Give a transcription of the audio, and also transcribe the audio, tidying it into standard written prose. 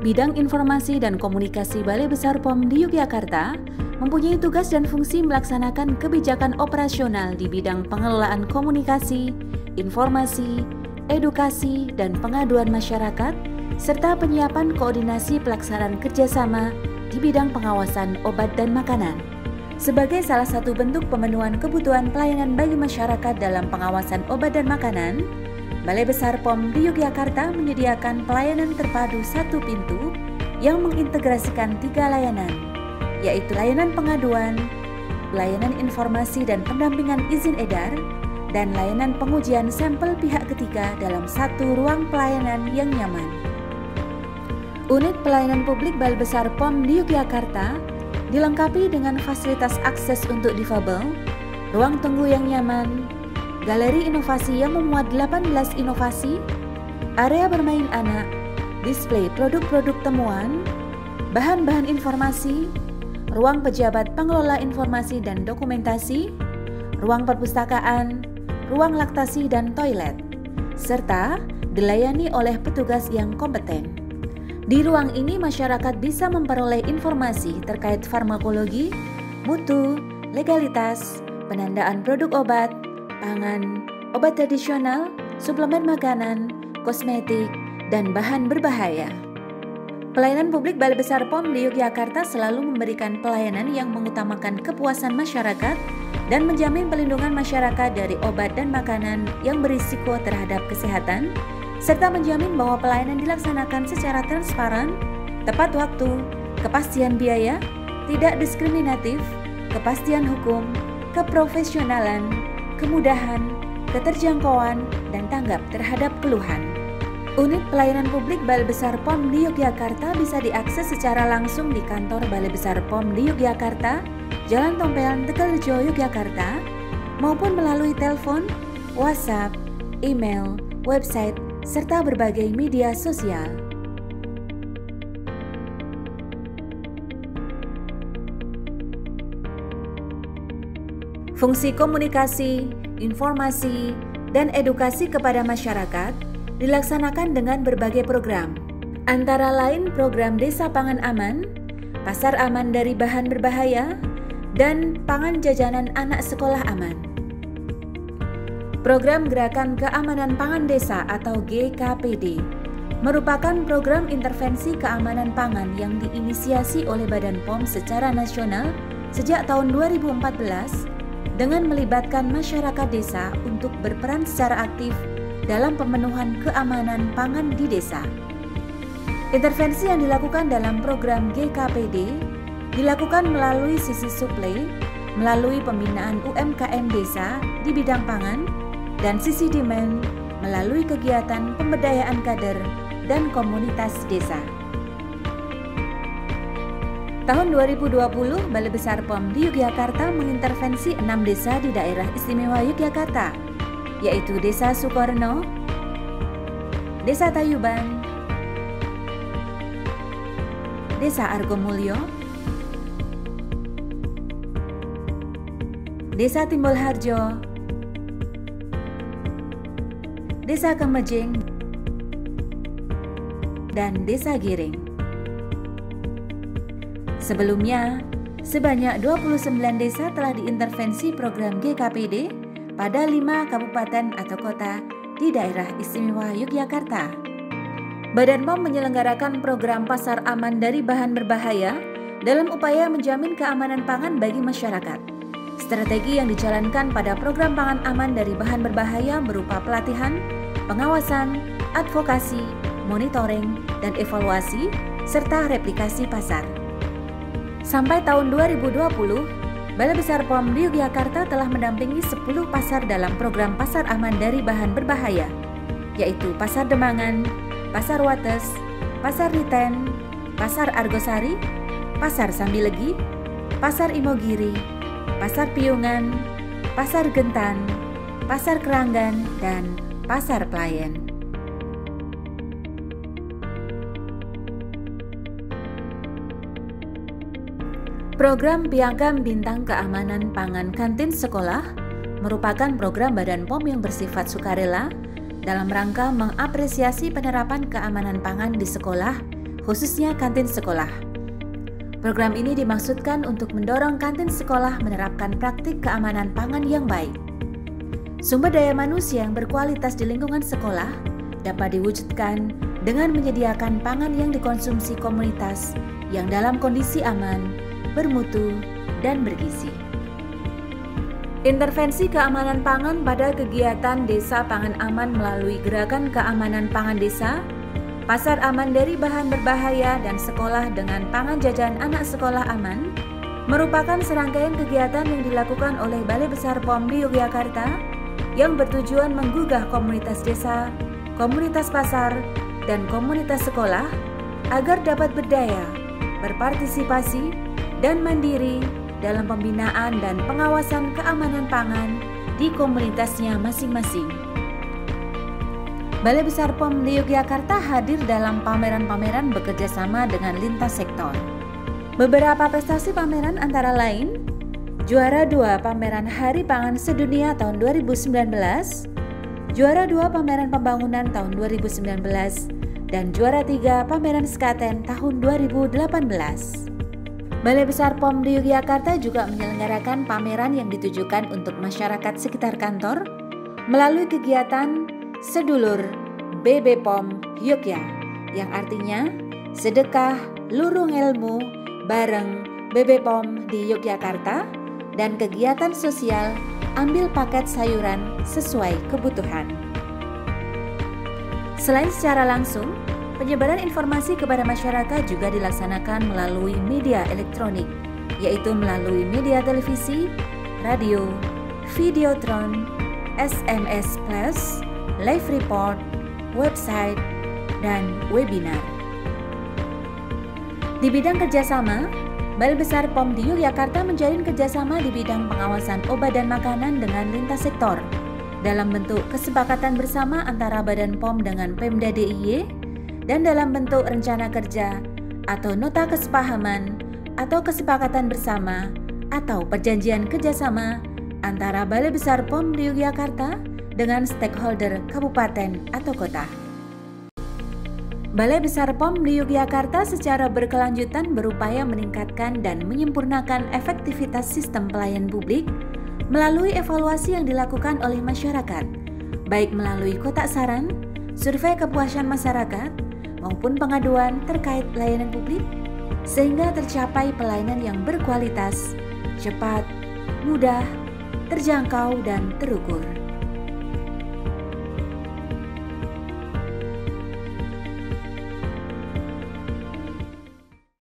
Bidang Informasi dan Komunikasi Balai Besar POM di Yogyakarta mempunyai tugas dan fungsi melaksanakan kebijakan operasional di bidang pengelolaan komunikasi, informasi, edukasi, dan pengaduan masyarakat, serta penyiapan koordinasi pelaksanaan kerjasama di bidang pengawasan obat dan makanan. Sebagai salah satu bentuk pemenuhan kebutuhan pelayanan bagi masyarakat dalam pengawasan obat dan makanan, Balai Besar POM di Yogyakarta menyediakan pelayanan terpadu satu pintu yang mengintegrasikan 3 layanan, yaitu layanan pengaduan, layanan informasi dan pendampingan izin edar, dan layanan pengujian sampel pihak ketiga dalam satu ruang pelayanan yang nyaman. Unit Pelayanan Publik Balai Besar POM di Yogyakarta dilengkapi dengan fasilitas akses untuk difabel, ruang tunggu yang nyaman, galeri inovasi yang memuat 18 inovasi, area bermain anak, display produk-produk temuan, bahan-bahan informasi, ruang pejabat pengelola informasi dan dokumentasi, ruang perpustakaan, ruang laktasi dan toilet, serta dilayani oleh petugas yang kompeten. Di ruang ini masyarakat bisa memperoleh informasi terkait farmakologi, mutu, legalitas, penandaan produk obat, pangan, obat tradisional, suplemen makanan, kosmetik, dan bahan berbahaya. Pelayanan publik Balai Besar POM di Yogyakarta selalu memberikan pelayanan yang mengutamakan kepuasan masyarakat dan menjamin pelindungan masyarakat dari obat dan makanan yang berisiko terhadap kesehatan, serta menjamin bahwa pelayanan dilaksanakan secara transparan, tepat waktu, kepastian biaya, tidak diskriminatif, kepastian hukum, keprofesionalan, kemudahan, keterjangkauan, dan tanggap terhadap keluhan. Unit Pelayanan Publik Balai Besar POM di Yogyakarta bisa diakses secara langsung di kantor Balai Besar POM di Yogyakarta, Jalan Tompelan, Tegalrejo, Yogyakarta, maupun melalui telepon, WhatsApp, email, website, serta berbagai media sosial. Fungsi komunikasi, informasi, dan edukasi kepada masyarakat dilaksanakan dengan berbagai program, antara lain program Desa Pangan Aman, Pasar Aman dari Bahan Berbahaya, dan Pangan Jajanan Anak Sekolah Aman. Program Gerakan Keamanan Pangan Desa atau GKPD merupakan program intervensi keamanan pangan yang diinisiasi oleh Badan POM secara nasional sejak tahun 2014 dengan melibatkan masyarakat desa untuk berperan secara aktif dalam pemenuhan keamanan pangan di desa. Intervensi yang dilakukan dalam program GKPD dilakukan melalui sisi suplai, melalui pembinaan UMKM desa di bidang pangan, dan sisi demand melalui kegiatan pemberdayaan kader dan komunitas desa. Tahun 2020, Balai Besar POM di Yogyakarta mengintervensi 6 desa di daerah istimewa Yogyakarta, yaitu Desa Sukorno, Desa Tayuban, Desa Argomulyo, Desa Timbulharjo, Desa Kemejing, dan Desa Giring. Sebelumnya, sebanyak 29 desa telah diintervensi program GKPD pada 5 kabupaten atau kota di daerah istimewa Yogyakarta. Badan POM menyelenggarakan program Pasar Aman dari Bahan Berbahaya dalam upaya menjamin keamanan pangan bagi masyarakat. Strategi yang dijalankan pada program Pangan Aman dari Bahan Berbahaya berupa pelatihan, pengawasan, advokasi, monitoring, dan evaluasi, serta replikasi pasar. Sampai tahun 2020, Balai Besar POM di Yogyakarta telah mendampingi 10 pasar dalam program Pasar Aman dari Bahan Berbahaya, yaitu Pasar Demangan, Pasar Wates, Pasar Riten, Pasar Argosari, Pasar Sambilegi, Pasar Imogiri, Pasar Piungan, Pasar Gentan, Pasar Keranggan, dan Pasar Pelayan. Program Piagam Bintang Keamanan Pangan Kantin Sekolah merupakan program Badan POM yang bersifat sukarela dalam rangka mengapresiasi penerapan keamanan pangan di sekolah khususnya kantin sekolah. Program ini dimaksudkan untuk mendorong kantin sekolah menerapkan praktik keamanan pangan yang baik. Sumber daya manusia yang berkualitas di lingkungan sekolah dapat diwujudkan dengan menyediakan pangan yang dikonsumsi komunitas yang dalam kondisi aman, bermutu, dan bergizi. Intervensi keamanan pangan pada kegiatan Desa Pangan Aman melalui Gerakan Keamanan Pangan Desa, Pasar Aman dari Bahan Berbahaya, dan Sekolah dengan Pangan Jajan Anak Sekolah Aman merupakan serangkaian kegiatan yang dilakukan oleh Balai Besar POM di Yogyakarta yang bertujuan menggugah komunitas desa, komunitas pasar, dan komunitas sekolah agar dapat berdaya, berpartisipasi, dan mandiri dalam pembinaan dan pengawasan keamanan pangan di komunitasnya masing-masing. Balai Besar POM di Yogyakarta hadir dalam pameran-pameran bekerja sama dengan lintas sektor. Beberapa prestasi pameran antara lain, juara 2 Pameran Hari Pangan Sedunia tahun 2019, juara 2 Pameran Pembangunan tahun 2019, dan juara 3 Pameran Sekaten tahun 2018. Balai Besar POM di Yogyakarta juga menyelenggarakan pameran yang ditujukan untuk masyarakat sekitar kantor melalui kegiatan Sedulur BB POM Yogya, yang artinya sedekah lurung ilmu bareng BB POM di Yogyakarta, dan kegiatan sosial ambil paket sayuran sesuai kebutuhan. Selain secara langsung, penyebaran informasi kepada masyarakat juga dilaksanakan melalui media elektronik, yaitu melalui media televisi, radio, videotron, SMS Plus, live report, website, dan webinar. Di bidang kerjasama, Balai Besar POM di Yogyakarta menjalin kerjasama di bidang pengawasan obat dan makanan dengan lintas sektor dalam bentuk kesepakatan bersama antara Badan POM dengan Pemda DIY, dan dalam bentuk rencana kerja atau nota kesepahaman atau kesepakatan bersama atau perjanjian kerjasama antara Balai Besar POM di Yogyakarta dengan stakeholder kabupaten atau kota. Balai Besar POM di Yogyakarta secara berkelanjutan berupaya meningkatkan dan menyempurnakan efektivitas sistem pelayanan publik melalui evaluasi yang dilakukan oleh masyarakat, baik melalui kotak saran, survei kepuasan masyarakat, maupun pengaduan terkait layanan publik, sehingga tercapai pelayanan yang berkualitas, cepat, mudah, terjangkau, dan terukur.